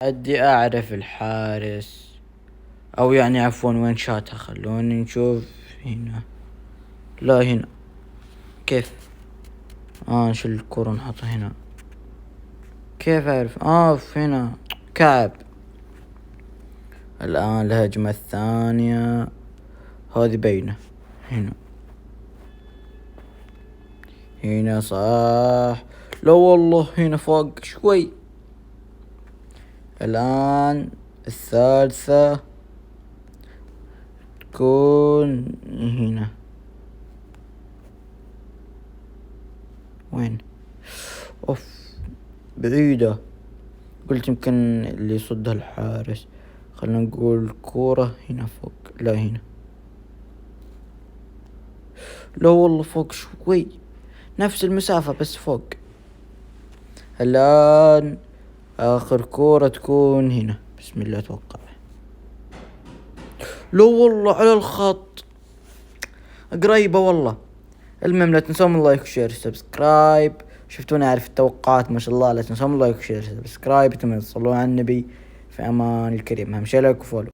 أدي أعرف الحارس، أو يعني عفوا وين شاتها. خلوني نشوف هنا. لا هنا. كيف نشيل الكرة نحطها هنا. كيف أعرف؟ في هنا كعب. الآن الهجمة الثانية هذه بينة. هنا صح. لا والله هنا فوق شوي. الآن الثالثة تكون هنا. وين؟ بعيدة. قلت يمكن اللي يصدها الحارس. خلنا نقول كورة هنا فوق. لا هنا. لا والله فوق شوي، نفس المسافة بس فوق. الآن آخر كورة تكون هنا. بسم الله أتوقع. لا والله على الخط، قريبة والله. المهم لا تنسون اللايك وشير سبسكرايب. شفتوني أعرف التوقعات ما شاء الله. لا تنسون اللايك وشير سبسكرايب. تصلون على النبي. في أمان الكريم. أهم شيء لايك وفولو.